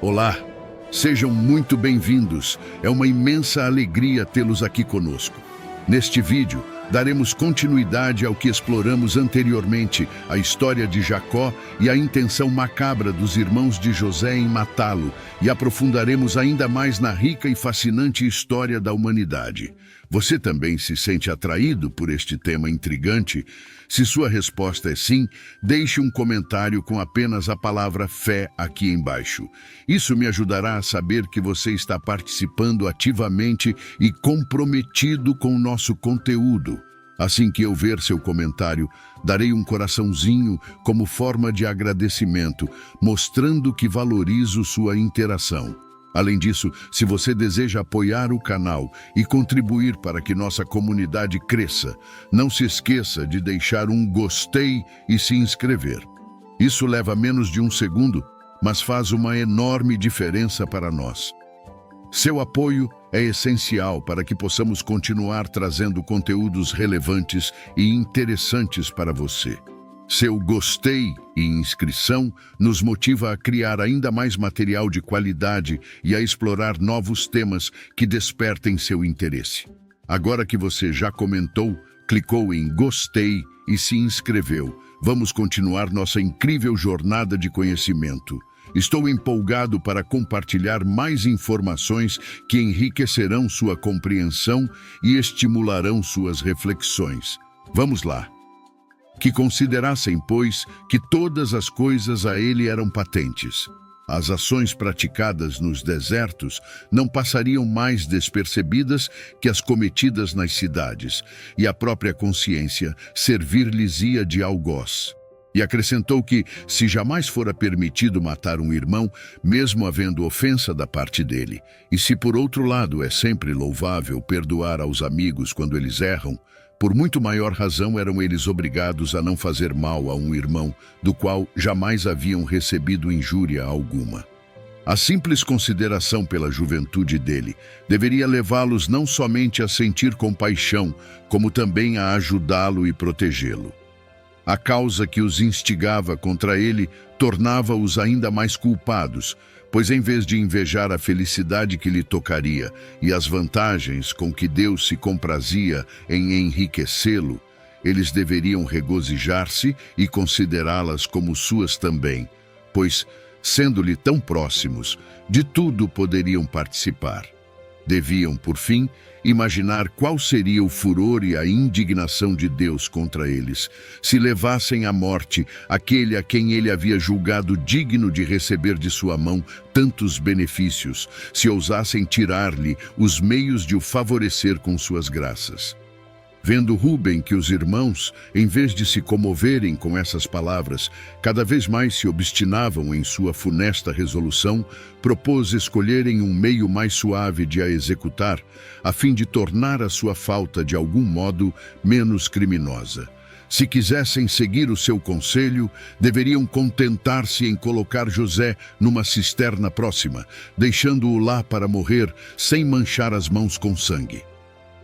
Olá, sejam muito bem-vindos. É uma imensa alegria tê-los aqui conosco. Neste vídeo, daremos continuidade ao que exploramos anteriormente, a história de Jacó e a intenção macabra dos irmãos de José em matá-lo, e aprofundaremos ainda mais na rica e fascinante história da humanidade. Você também se sente atraído por este tema intrigante? Se sua resposta é sim, deixe um comentário com apenas a palavra fé aqui embaixo. Isso me ajudará a saber que você está participando ativamente e comprometido com o nosso conteúdo. Assim que eu ver seu comentário, darei um coraçãozinho como forma de agradecimento, mostrando que valorizo sua interação. Além disso, se você deseja apoiar o canal e contribuir para que nossa comunidade cresça, não se esqueça de deixar um gostei e se inscrever. Isso leva menos de um segundo, mas faz uma enorme diferença para nós. Seu apoio é essencial para que possamos continuar trazendo conteúdos relevantes e interessantes para você. Seu gostei e inscrição nos motiva a criar ainda mais material de qualidade e a explorar novos temas que despertem seu interesse. Agora que você já comentou, clicou em gostei e se inscreveu, vamos continuar nossa incrível jornada de conhecimento. Estou empolgado para compartilhar mais informações que enriquecerão sua compreensão e estimularão suas reflexões. Vamos lá! Que considerassem, pois, que todas as coisas a ele eram patentes. As ações praticadas nos desertos não passariam mais despercebidas que as cometidas nas cidades, e a própria consciência servir-lhes-ia de algoz. E acrescentou que, se jamais fora permitido matar um irmão, mesmo havendo ofensa da parte dele, e se por outro lado é sempre louvável perdoar aos amigos quando eles erram, por muito maior razão eram eles obrigados a não fazer mal a um irmão, do qual jamais haviam recebido injúria alguma. A simples consideração pela juventude dele deveria levá-los não somente a sentir compaixão, como também a ajudá-lo e protegê-lo. A causa que os instigava contra ele tornava-os ainda mais culpados, pois em vez de invejar a felicidade que lhe tocaria e as vantagens com que Deus se comprazia em enriquecê-lo, eles deveriam regozijar-se e considerá-las como suas também, pois, sendo-lhe tão próximos, de tudo poderiam participar. Deviam, por fim, imaginar qual seria o furor e a indignação de Deus contra eles, se levassem à morte aquele a quem ele havia julgado digno de receber de sua mão tantos benefícios, se ousassem tirar-lhe os meios de o favorecer com suas graças. Vendo Rúben que os irmãos, em vez de se comoverem com essas palavras, cada vez mais se obstinavam em sua funesta resolução, propôs escolherem um meio mais suave de a executar, a fim de tornar a sua falta de algum modo menos criminosa. Se quisessem seguir o seu conselho, deveriam contentar-se em colocar José numa cisterna próxima, deixando-o lá para morrer sem manchar as mãos com sangue.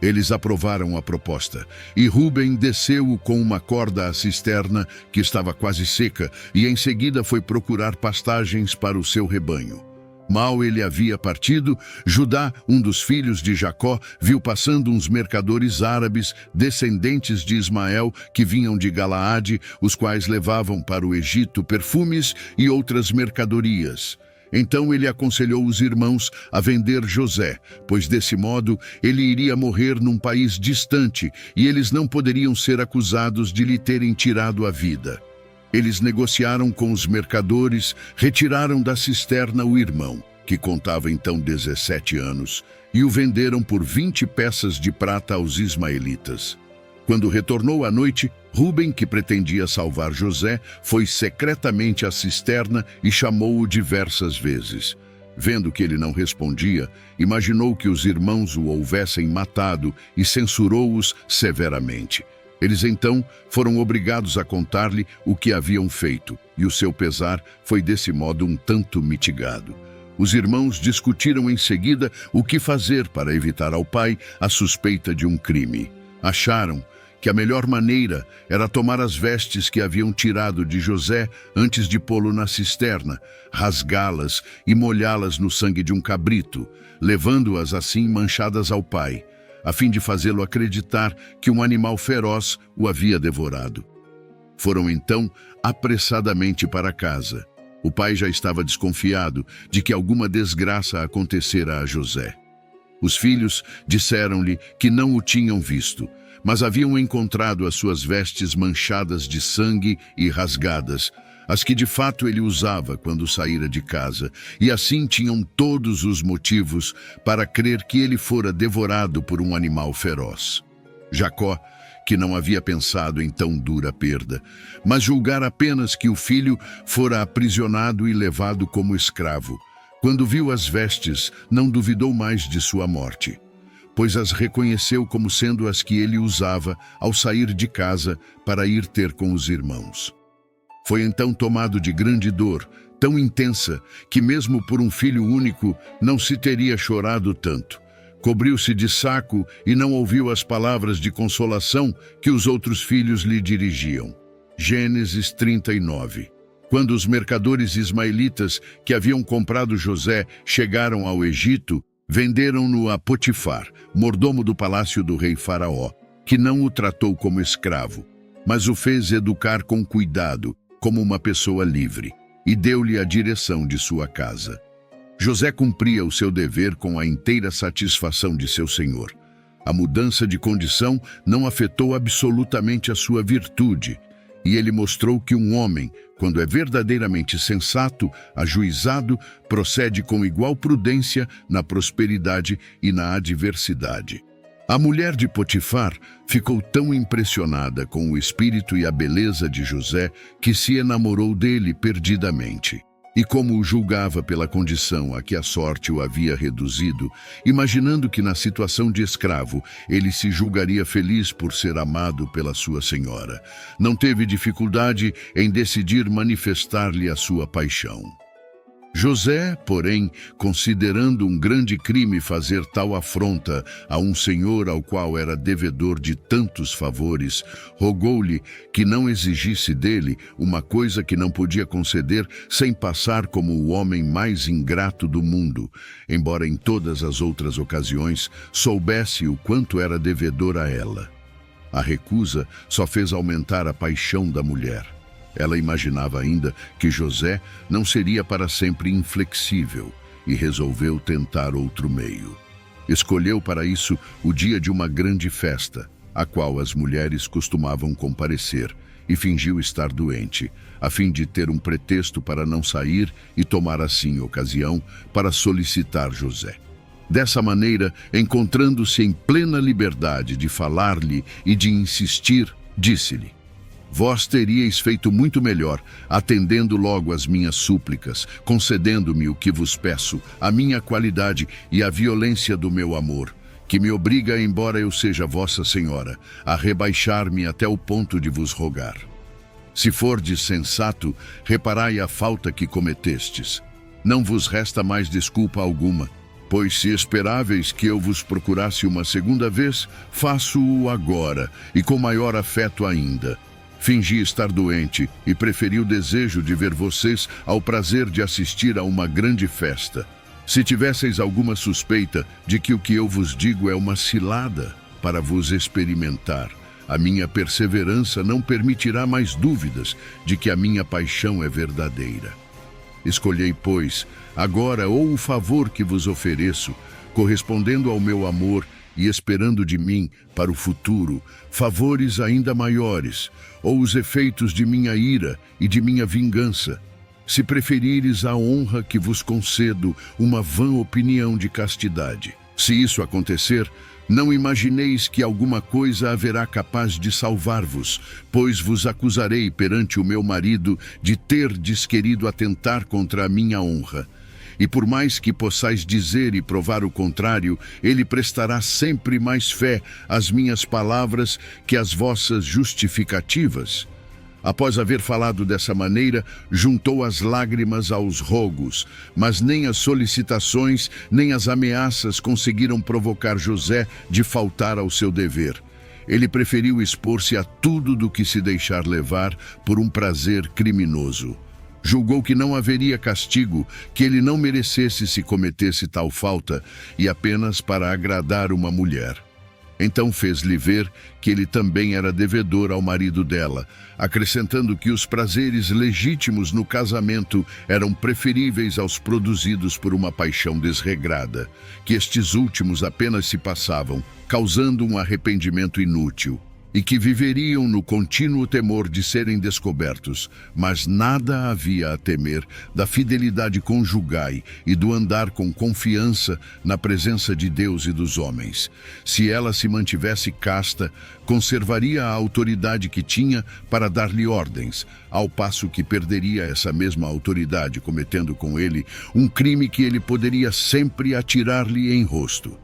Eles aprovaram a proposta, e Rúben desceu-o com uma corda à cisterna, que estava quase seca, e em seguida foi procurar pastagens para o seu rebanho. Mal ele havia partido, Judá, um dos filhos de Jacó, viu passando uns mercadores árabes, descendentes de Ismael, que vinham de Galaade, os quais levavam para o Egito perfumes e outras mercadorias. Então ele aconselhou os irmãos a vender José, pois desse modo ele iria morrer num país distante e eles não poderiam ser acusados de lhe terem tirado a vida. Eles negociaram com os mercadores, retiraram da cisterna o irmão, que contava então 17 anos, e o venderam por 20 peças de prata aos ismaelitas. Quando retornou à noite, Rúben, que pretendia salvar José, foi secretamente à cisterna e chamou-o diversas vezes. Vendo que ele não respondia, imaginou que os irmãos o houvessem matado e censurou-os severamente. Eles então foram obrigados a contar-lhe o que haviam feito, e o seu pesar foi desse modo um tanto mitigado. Os irmãos discutiram em seguida o que fazer para evitar ao pai a suspeita de um crime. Acharam que a melhor maneira era tomar as vestes que haviam tirado de José antes de pô-lo na cisterna, rasgá-las e molhá-las no sangue de um cabrito, levando-as assim manchadas ao pai, a fim de fazê-lo acreditar que um animal feroz o havia devorado. Foram então apressadamente para casa. O pai já estava desconfiado de que alguma desgraça acontecera a José. Os filhos disseram-lhe que não o tinham visto, mas haviam encontrado as suas vestes manchadas de sangue e rasgadas, as que de fato ele usava quando saíra de casa, e assim tinham todos os motivos para crer que ele fora devorado por um animal feroz. Jacó, que não havia pensado em tão dura perda, mas julgara apenas que o filho fora aprisionado e levado como escravo, quando viu as vestes, não duvidou mais de sua morte, pois as reconheceu como sendo as que ele usava ao sair de casa para ir ter com os irmãos. Foi então tomado de grande dor, tão intensa, que mesmo por um filho único não se teria chorado tanto. Cobriu-se de saco e não ouviu as palavras de consolação que os outros filhos lhe dirigiam. Gênesis 39. Quando os mercadores ismaelitas que haviam comprado José chegaram ao Egito, venderam-no a Potifar, mordomo do palácio do rei Faraó, que não o tratou como escravo, mas o fez educar com cuidado, como uma pessoa livre, e deu-lhe a direção de sua casa. José cumpria o seu dever com a inteira satisfação de seu senhor. A mudança de condição não afetou absolutamente a sua virtude, e ele mostrou que um homem, quando é verdadeiramente sensato, ajuizado, procede com igual prudência na prosperidade e na adversidade. A mulher de Potifar ficou tão impressionada com o espírito e a beleza de José que se enamorou dele perdidamente. E como o julgava pela condição a que a sorte o havia reduzido, imaginando que na situação de escravo ele se julgaria feliz por ser amado pela sua senhora, não teve dificuldade em decidir manifestar-lhe a sua paixão. José, porém, considerando um grande crime fazer tal afronta a um senhor ao qual era devedor de tantos favores, rogou-lhe que não exigisse dele uma coisa que não podia conceder sem passar como o homem mais ingrato do mundo, embora em todas as outras ocasiões soubesse o quanto era devedor a ela. A recusa só fez aumentar a paixão da mulher. Ela imaginava ainda que José não seria para sempre inflexível e resolveu tentar outro meio. Escolheu para isso o dia de uma grande festa, a qual as mulheres costumavam comparecer, e fingiu estar doente, a fim de ter um pretexto para não sair e tomar assim ocasião para solicitar José. Dessa maneira, encontrando-se em plena liberdade de falar-lhe e de insistir, disse-lhe: vós teríeis feito muito melhor, atendendo logo às minhas súplicas, concedendo-me o que vos peço, a minha qualidade e a violência do meu amor, que me obriga, embora eu seja vossa senhora, a rebaixar-me até o ponto de vos rogar. Se fordes sensato, reparai a falta que cometestes. Não vos resta mais desculpa alguma, pois se esperáveis que eu vos procurasse uma segunda vez, faço-o agora, e com maior afeto ainda. Fingi estar doente e preferi o desejo de ver vocês ao prazer de assistir a uma grande festa. Se tivesseis alguma suspeita de que o que eu vos digo é uma cilada para vos experimentar, a minha perseverança não permitirá mais dúvidas de que a minha paixão é verdadeira. Escolhei, pois, agora ou o favor que vos ofereço, correspondendo ao meu amor e esperando de mim, para o futuro, favores ainda maiores, ou os efeitos de minha ira e de minha vingança. Se preferires a honra que vos concedo, uma vã opinião de castidade. Se isso acontecer, não imagineis que alguma coisa haverá capaz de salvar-vos, pois vos acusarei perante o meu marido de terdes querido atentar contra a minha honra. E por mais que possais dizer e provar o contrário, ele prestará sempre mais fé às minhas palavras que às vossas justificativas. Após haver falado dessa maneira, juntou as lágrimas aos rogos, mas nem as solicitações nem as ameaças conseguiram provocar José de faltar ao seu dever. ele preferiu expor-se a tudo do que se deixar levar por um prazer criminoso. Julgou que não haveria castigo, que ele não merecesse se cometesse tal falta, e apenas para agradar uma mulher. Então fez-lhe ver que ele também era devedor ao marido dela, acrescentando que os prazeres legítimos no casamento eram preferíveis aos produzidos por uma paixão desregrada, que estes últimos apenas se passavam, causando um arrependimento inútil, e que viveriam no contínuo temor de serem descobertos, mas nada havia a temer da fidelidade conjugal e do andar com confiança na presença de Deus e dos homens. Se ela se mantivesse casta, conservaria a autoridade que tinha para dar-lhe ordens, ao passo que perderia essa mesma autoridade cometendo com ele um crime que ele poderia sempre atirar-lhe em rosto.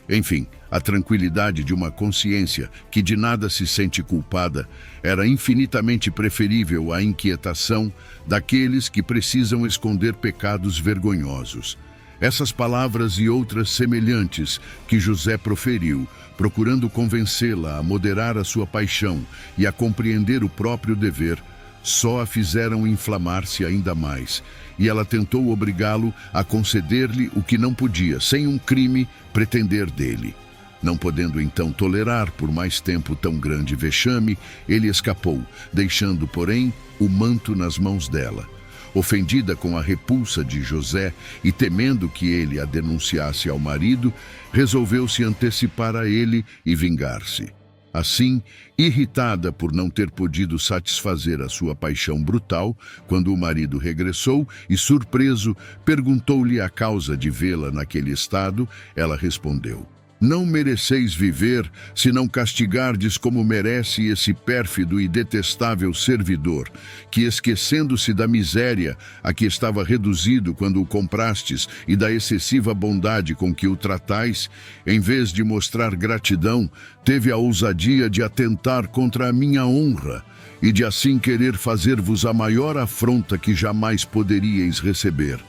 Enfim, a tranquilidade de uma consciência que de nada se sente culpada era infinitamente preferível à inquietação daqueles que precisam esconder pecados vergonhosos. Essas palavras e outras semelhantes que José proferiu, procurando convencê-la a moderar a sua paixão e a compreender o próprio dever, só a fizeram inflamar-se ainda mais, e ela tentou obrigá-lo a conceder-lhe o que não podia, sem um crime, pretender dele. Não podendo então tolerar por mais tempo tão grande vexame, ele escapou, deixando, porém, o manto nas mãos dela. Ofendida com a repulsa de José e temendo que ele a denunciasse ao marido, resolveu se antecipar a ele e vingar-se. Assim, irritada por não ter podido satisfazer a sua paixão brutal, quando o marido regressou e, surpreso, perguntou-lhe a causa de vê-la naquele estado, ela respondeu: "Não mereceis viver, se não castigardes como merece esse pérfido e detestável servidor, que, esquecendo-se da miséria a que estava reduzido quando o comprastes e da excessiva bondade com que o tratais, em vez de mostrar gratidão, teve a ousadia de atentar contra a minha honra e de assim querer fazer-vos a maior afronta que jamais poderíeis receber.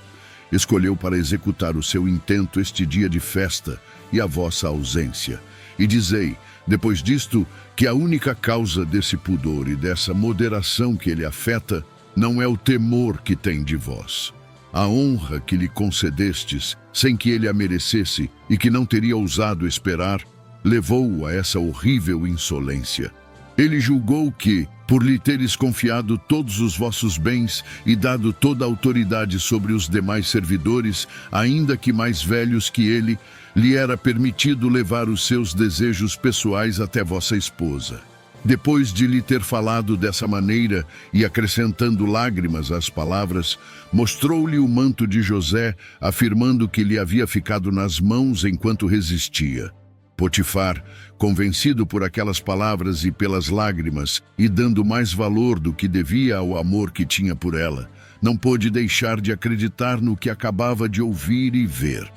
Escolheu para executar o seu intento este dia de festa e a vossa ausência. E dizei, depois disto, que a única causa desse pudor e dessa moderação que ele afeta não é o temor que tem de vós. A honra que lhe concedestes, sem que ele a merecesse e que não teria ousado esperar, levou-o a essa horrível insolência. Ele julgou que, por lhe teres confiado todos os vossos bens e dado toda a autoridade sobre os demais servidores, ainda que mais velhos que ele, lhe era permitido levar os seus desejos pessoais até vossa esposa. Depois de lhe ter falado dessa maneira e acrescentando lágrimas às palavras, mostrou-lhe o manto de José, afirmando que lhe havia ficado nas mãos enquanto resistia. Potifar, convencido por aquelas palavras e pelas lágrimas, e dando mais valor do que devia ao amor que tinha por ela, não pôde deixar de acreditar no que acabava de ouvir e ver.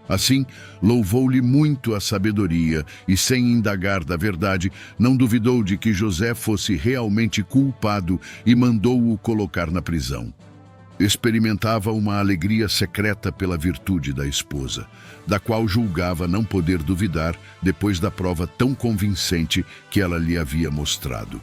Assim, louvou-lhe muito a sabedoria e, sem indagar da verdade, não duvidou de que José fosse realmente culpado e mandou-o colocar na prisão. Experimentava uma alegria secreta pela virtude da esposa, da qual julgava não poder duvidar depois da prova tão convincente que ela lhe havia mostrado.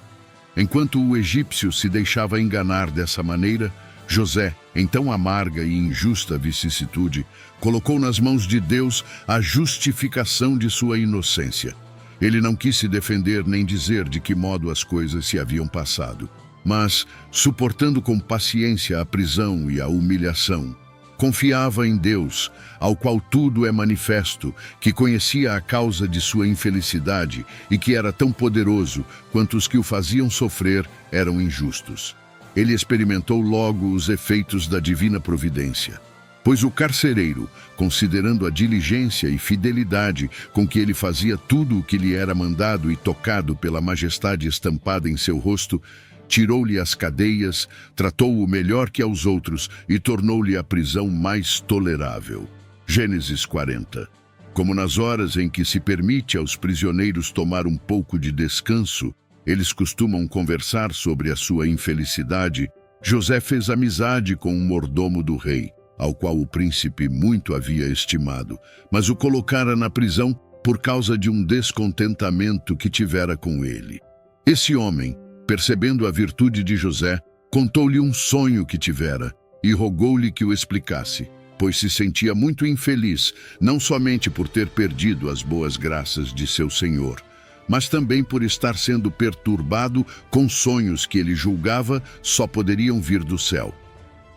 Enquanto o egípcio se deixava enganar dessa maneira, José, em tão amarga e injusta vicissitude, colocou nas mãos de Deus a justificação de sua inocência. Ele não quis se defender nem dizer de que modo as coisas se haviam passado, mas, suportando com paciência a prisão e a humilhação, confiava em Deus, ao qual tudo é manifesto, que conhecia a causa de sua infelicidade e que era tão poderoso quanto os que o faziam sofrer eram injustos. Ele experimentou logo os efeitos da divina providência, pois o carcereiro, considerando a diligência e fidelidade com que ele fazia tudo o que lhe era mandado e tocado pela majestade estampada em seu rosto, tirou-lhe as cadeias, tratou-o melhor que aos outros e tornou-lhe a prisão mais tolerável. Gênesis 40. Como nas horas em que se permite aos prisioneiros tomar um pouco de descanso, eles costumam conversar sobre a sua infelicidade, José fez amizade com um mordomo do rei, ao qual o príncipe muito havia estimado, mas o colocara na prisão por causa de um descontentamento que tivera com ele. Esse homem, percebendo a virtude de José, contou-lhe um sonho que tivera e rogou-lhe que o explicasse, pois se sentia muito infeliz, não somente por ter perdido as boas graças de seu senhor, mas também por estar sendo perturbado com sonhos que ele julgava só poderiam vir do céu.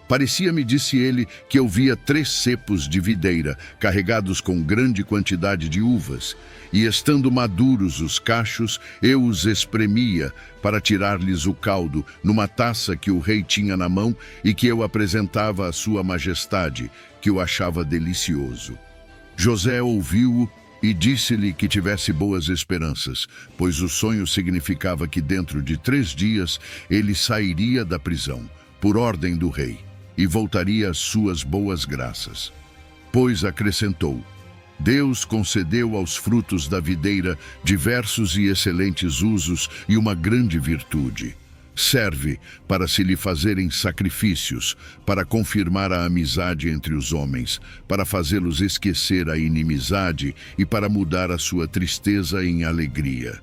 Parecia-me, disse ele, que eu via 3 cepos de videira, carregados com grande quantidade de uvas, e estando maduros os cachos, eu os espremia para tirar-lhes o caldo numa taça que o rei tinha na mão e que eu apresentava à sua majestade, que o achava delicioso. José ouviu-o e disse-lhe que tivesse boas esperanças, pois o sonho significava que dentro de 3 dias ele sairia da prisão, por ordem do rei, e voltaria às suas boas graças. Pois acrescentou: Deus concedeu aos frutos da videira diversos e excelentes usos e uma grande virtude. Serve para se lhe fazerem sacrifícios, para confirmar a amizade entre os homens, para fazê-los esquecer a inimizade e para mudar a sua tristeza em alegria.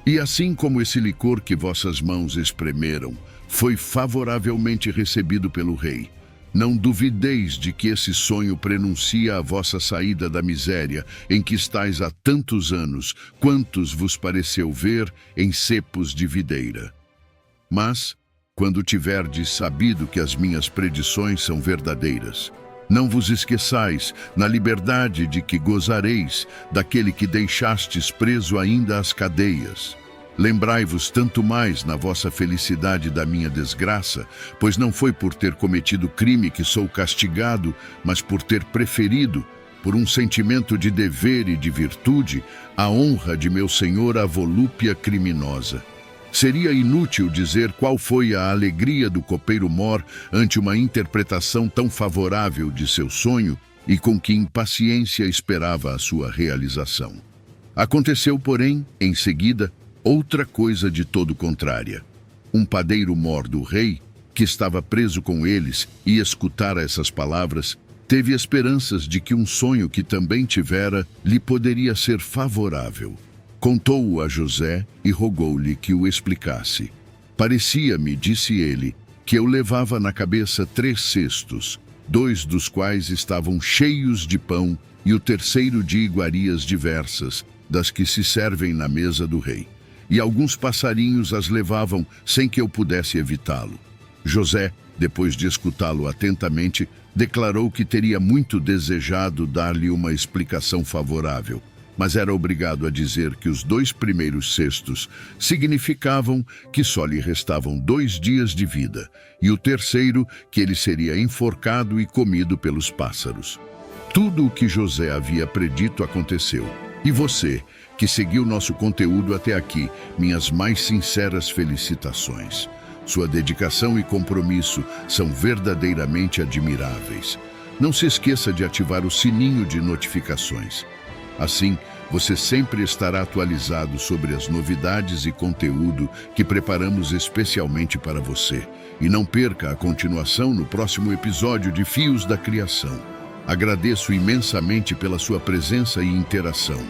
E assim como esse licor que vossas mãos espremeram foi favoravelmente recebido pelo rei, não duvideis de que esse sonho prenuncia a vossa saída da miséria em que estáis há tantos anos, quantos vos pareceu ver em cepos de videira. Mas, quando tiverdes sabido que as minhas predições são verdadeiras, não vos esqueçais, na liberdade de que gozareis, daquele que deixastes preso ainda às cadeias. Lembrai-vos tanto mais na vossa felicidade da minha desgraça, pois não foi por ter cometido crime que sou castigado, mas por ter preferido, por um sentimento de dever e de virtude, a honra de meu senhor à volúpia criminosa. Seria inútil dizer qual foi a alegria do copeiro-mor ante uma interpretação tão favorável de seu sonho e com que impaciência esperava a sua realização. Aconteceu, porém, em seguida, outra coisa de todo contrária. Um padeiro-mor do rei, que estava preso com eles e escutara essas palavras, teve esperanças de que um sonho que também tivera lhe poderia ser favorável. Contou-o a José e rogou-lhe que o explicasse. Parecia-me, disse ele, que eu levava na cabeça 3 cestos, 2 dos quais estavam cheios de pão e o terceiro de iguarias diversas, das que se servem na mesa do rei. E alguns passarinhos as levavam sem que eu pudesse evitá-lo. José, depois de escutá-lo atentamente, declarou que teria muito desejado dar-lhe uma explicação favorável, mas era obrigado a dizer que os 2 primeiros cestos significavam que só lhe restavam 2 dias de vida, e o terceiro que ele seria enforcado e comido pelos pássaros. Tudo o que José havia predito aconteceu. E você, que seguiu nosso conteúdo até aqui, minhas mais sinceras felicitações. Sua dedicação e compromisso são verdadeiramente admiráveis. Não se esqueça de ativar o sininho de notificações. Assim, você sempre estará atualizado sobre as novidades e conteúdo que preparamos especialmente para você. E não perca a continuação no próximo episódio de Fios da Criação. Agradeço imensamente pela sua presença e interação.